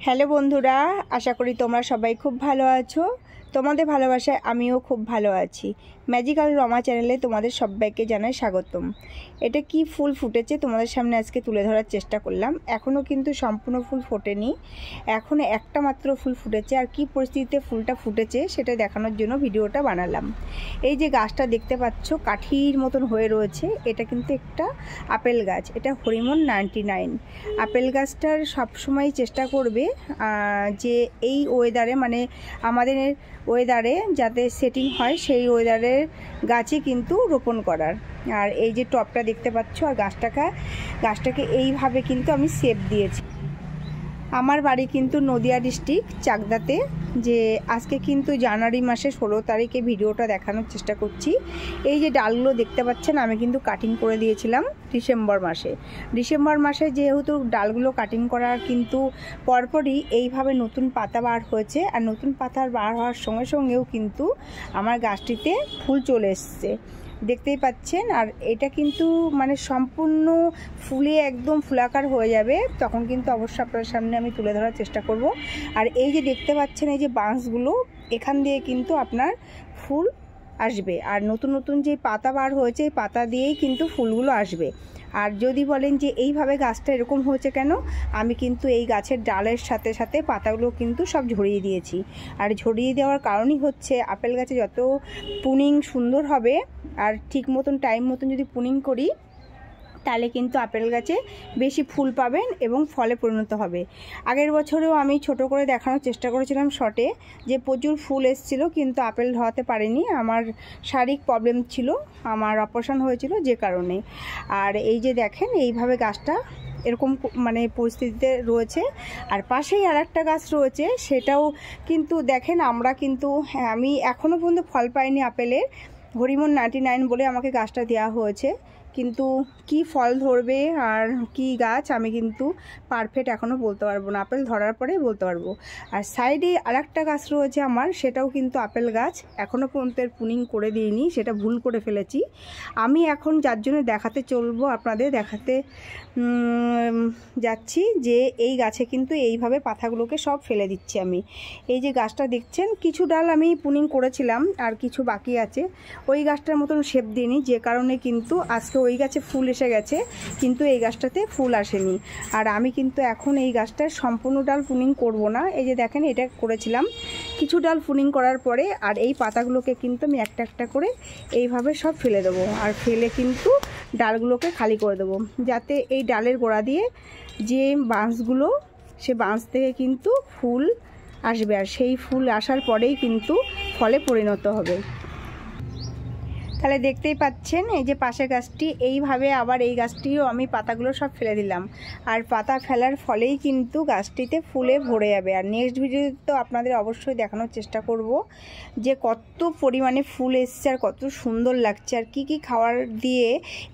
Hello বন্ধুরা, আশা করি তোমরা সবাই খুব ভালো আছো। তোমাদের ভালোবাসায় আমিও খুব ভালো আছি। ম্যাজিক্যাল রমা চ্যানেলে তোমাদের সবাইকে জানাই স্বাগতম। এটা কি ফুল ফুটেছে তোমাদের সামনে আজকে তুলে ধরার চেষ্টা করলাম। এখনও কিন্তু সম্পূর্ণ ফুল ফোটেনি, এখনও একটা মাত্র ফুল ফুটেছে। আর কি পরিস্থিতিতে ফুলটা ফুটেছে সেটা দেখানোর জন্য ভিডিওটা বানালাম। এই যে গাছটা দেখতে পাচ্ছ কাঠির মতন হয়ে রয়েছে, এটা কিন্তু একটা আপেল গাছ। এটা হরিমন 99। আপেল গাছটার সবসময় চেষ্টা করবে যে এই ওয়েদারে, মানে আমাদের ওয়েদারে যাতে সেটিং হয় সেই ওয়েদারের গাছে কিন্তু রোপণ করার। আর এই যে টবটা দেখতে পাচ্ছ, আর গাছটাকে এইভাবে কিন্তু আমি শেপ দিয়েছি। আমার বাড়ি কিন্তু নদিয়া ডিস্ট্রিক্ট চাকদাতে। যে আজকে কিন্তু জানুয়ারি মাসে 16 তারিখে ভিডিওটা দেখানোর চেষ্টা করছি। এই যে ডালগুলো দেখতে পাচ্ছেন আমি কিন্তু কাটিং করে দিয়েছিলাম ডিসেম্বর মাসে যেহেতু ডালগুলো কাটিং করার কিন্তু পরপরই এইভাবে নতুন পাতা বার হয়েছে। আর নতুন পাতা বার হওয়ার সঙ্গে সঙ্গেও কিন্তু আমার গাছটিতে ফুল চলে এসছে, দেখতেই পাচ্ছেন। আর এটা কিন্তু মানে সম্পূর্ণ ফুলে একদম ফুলাকার হয়ে যাবে, তখন কিন্তু অবশ্যই আপনার সামনে আমি তুলে ধরার চেষ্টা করব। আর এই যে দেখতে পাচ্ছেন এই যে বাঁশগুলো, এখান দিয়ে কিন্তু আপনার ফুল আসবে। আর নতুন নতুন যে পাতা বার হয়েছে এই পাতা দিয়েই কিন্তু ফুলগুলো আসবে। আর যদি বলেন যে এইভাবে গাছটা এরকম হয়েছে কেন, আমি কিন্তু এই গাছের ডালের সাথে সাথে পাতাগুলো কিন্তু সব ঝরিয়ে দিয়েছি। আর ঝরিয়ে দেওয়ার কারণই হচ্ছে আপেল গাছে যত পুনিং সুন্দর হবে, আর ঠিক মতন টাইম মতন যদি পুনিং করি তাহলে কিন্তু আপেল গাছে বেশি ফুল পাবেন এবং ফলে পরিণত হবে। আগের বছরেও আমি ছোট করে দেখানোর চেষ্টা করেছিলাম শর্টে, যে প্রচুর ফুল এসেছিলো কিন্তু আপেল ধরাতে পারিনি। আমার শারীরিক প্রবলেম ছিল, আমার অপারেশন হয়েছিল যে কারণে। আর এই যে দেখেন এইভাবে গাছটা এরকম মানে পরিস্থিতিতে রয়েছে। আর পাশেই আর একটা গাছ রয়েছে, সেটাও কিন্তু দেখেন আমরা কিন্তু আমি এখনও পর্যন্ত ফল পাইনি আপেলের। হরিমন 99 বলে আমাকে গাছটা দেওয়া হয়েছে, কিন্তু কি ফল ধরবে আর কি গাছ আমি কিন্তু পারফেক্ট এখনও বলতে পারবো না। আপেল ধরার পরেই বলতে পারবো। আর সাইডে আরেকটা গাছ রয়েছে আমার, সেটাও কিন্তু আপেল গাছ, এখনও পর্যন্ত এর পুনিং করে দিইনি, সেটা ভুল করে ফেলেছি। আমি এখন যার জন্য দেখাতে চলবো, আপনাদের দেখাতে যাচ্ছি যে এই গাছে কিন্তু এইভাবে পাতাগুলোকে সব ফেলে দিচ্ছি আমি। এই যে গাছটা দেখছেন, কিছু ডাল আমি পুনিং করেছিলাম আর কিছু বাকি আছে। ওই গাছটার মতন শেপ দিইনি, যে কারণে কিন্তু আজকে ওই গাছে ফুল এসে গেছে কিন্তু এই গাছটাতে ফুল আসেনি। আর আমি কিন্তু এখন এই গাছটার সম্পূর্ণ ডাল পুনিং করব না। এই যে দেখেন এটা করেছিলাম কিছু ডাল পুনিং করার পরে, আর এই পাতাগুলোকে কিন্তু আমি একটা একটা করে এইভাবে সব ফেলে দেবো। আর ফেলে কিন্তু ডালগুলোকে খালি করে দেবো, যাতে এই ডালের গোড়া দিয়ে যে বাঁশগুলো, সে বাঁশ থেকে কিন্তু ফুল আসবে। আর সেই ফুল আসার পরেই কিন্তু ফলে পরিণত হবে। তাহলে দেখতেই পাচ্ছেন এই যে পাশের গাছটি, এইভাবে আবার এই গাছটিও আমি পাতাগুলো সব ফেলে দিলাম। আর পাতা ফেলার ফলেই কিন্তু গাছটিতে ফুলে ভরে যাবে। আর নেক্সট ভিডিওতে তো আপনাদের অবশ্যই দেখানোর চেষ্টা করব যে কত পরিমাণে ফুল এসছে আর কত সুন্দর লাগছে, আর কি কি খাবার দিয়ে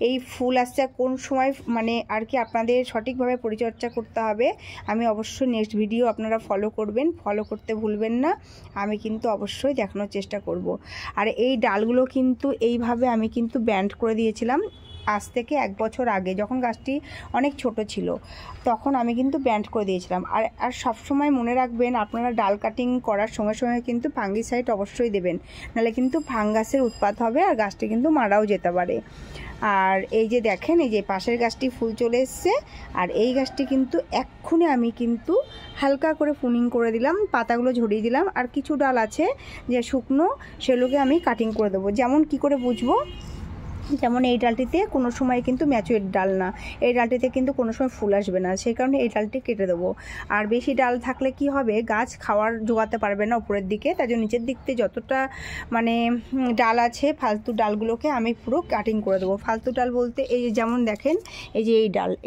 এই ফুল আসছে, আর কোন সময় মানে আর কি আপনাদের সঠিকভাবে পরিচর্যা করতে হবে। আমি অবশ্যই নেক্সট ভিডিও আপনারা ফলো করবেন, ফলো করতে ভুলবেন না। আমি কিন্তু অবশ্যই দেখানোর চেষ্টা করব। আর এই ডালগুলো কিন্তু এইভাবে আমি কিন্তু ব্যান্ড করে দিয়েছিলাম আজ থেকে 1 বছর আগে, যখন গাছটি অনেক ছোট ছিল তখন আমি কিন্তু ব্যান্ড করে দিয়েছিলাম। আর সবসময় মনে রাখবেন, আপনারা ডাল কাটিং করার সঙ্গে সঙ্গে কিন্তু ফাঙ্গিসাইড অবশ্যই দেবেন, নাহলে কিন্তু ফাঙ্গাসের উৎপাত হবে আর গাছটি কিন্তু মারাও যেতে পারে। আর এই যে দেখেন এই যে পাশের গাছটি ফুল চলে এসছে, আর এই গাছটি কিন্তু এক্ষুনি আমি কিন্তু হালকা করে পুনিং করে দিলাম, পাতাগুলো ঝরিয়ে দিলাম। আর কিছু ডাল আছে যে শুকনো, সেগুলোকে আমি কাটিং করে দেবো। যেমন কি করে বুঝবো, যেমন এই ডালটিতে কোনো সময় কিন্তু ম্যাচুয়ার ডাল না, এই ডালটিতে কিন্তু কোনো সময় ফুল আসবে না, সেই কারণে এই ডালটি কেটে দেবো। আর বেশি ডাল থাকলে কি হবে, গাছ খাওয়ার জোগাতে পারবে না উপরের দিকে, তার জন্য নিচের দিক থেকে যতটা মানে ডাল আছে ফালতু ডালগুলোকে আমি পুরো কাটিং করে দেবো। ফালতু ডাল বলতে এই যেমন দেখেন এই যে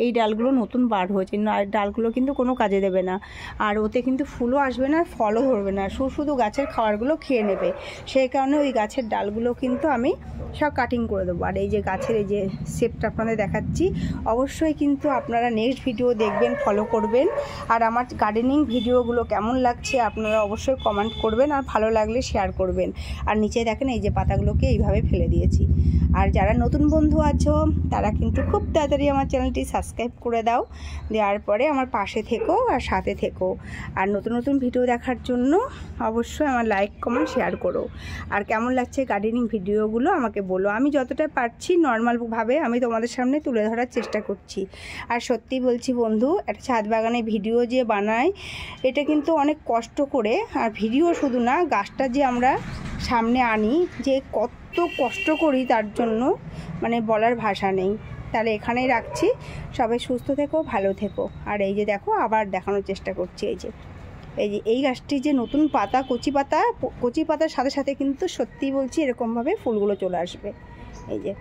এই ডালগুলো নতুন বার হয়েছে, ডালগুলো কিন্তু কোনো কাজে দেবে না, আর ওতে কিন্তু ফুলও আসবে না, ফলও ধরবে না, শুধু গাছের খাবারগুলো খেয়ে নেবে। সেই কারণে ওই গাছের ডালগুলো কিন্তু আমি সব কাটিং করে দেবো। আর এই যে গাছের এই যে শেপটা আপনাদের দেখাচ্ছি। অবশ্যই কিন্তু আপনারা নেক্সট ভিডিও দেখবেন, ফলো করবেন। আর আমার গার্ডেনিং ভিডিওগুলো কেমন লাগছে আপনারা অবশ্যই কমেন্ট করবেন, আর ভালো লাগলে শেয়ার করবেন। আর নিচে দেখেন এই যে পাতাগুলোকে এইভাবে ফেলে দিয়েছি। আর যারা নতুন বন্ধু আছো তারা কিন্তু খুব তাড়াতাড়ি আমার চ্যানেলটি সাবস্ক্রাইব করে দাও, দেওয়ার পরে আমার পাশে থেকো আর সাথে থেকো। আর নতুন নতুন ভিডিও দেখার জন্য অবশ্যই আমার লাইক কমেন্ট শেয়ার করো। আর কেমন লাগছে গার্ডেনিং ভিডিওগুলো আমাকে বলো। আমি যতটা পারছি নর্মালভাবে আমি তোমাদের সামনে তুলে ধরার চেষ্টা করছি। আর সত্যি বলছি বন্ধু, একটা ছাদ বাগানে ভিডিও যে বানাই এটা কিন্তু অনেক কষ্ট করে। আর ভিডিও শুধু না, গাছটা যে আমরা সামনে আনি যে কত কষ্ট করি তার জন্য মানে বলার ভাষা নেই। তাহলে এখানেই রাখছি, সবাই সুস্থ থেকো, ভালো থেকো। আর এই যে দেখো আবার দেখানোর চেষ্টা করছি, এই যে এই গাছটি যে নতুন পাতা, কচি পাতার সাথে সাথে কিন্তু সত্যি বলছি এরকমভাবে ফুলগুলো চলে আসবে। এই যে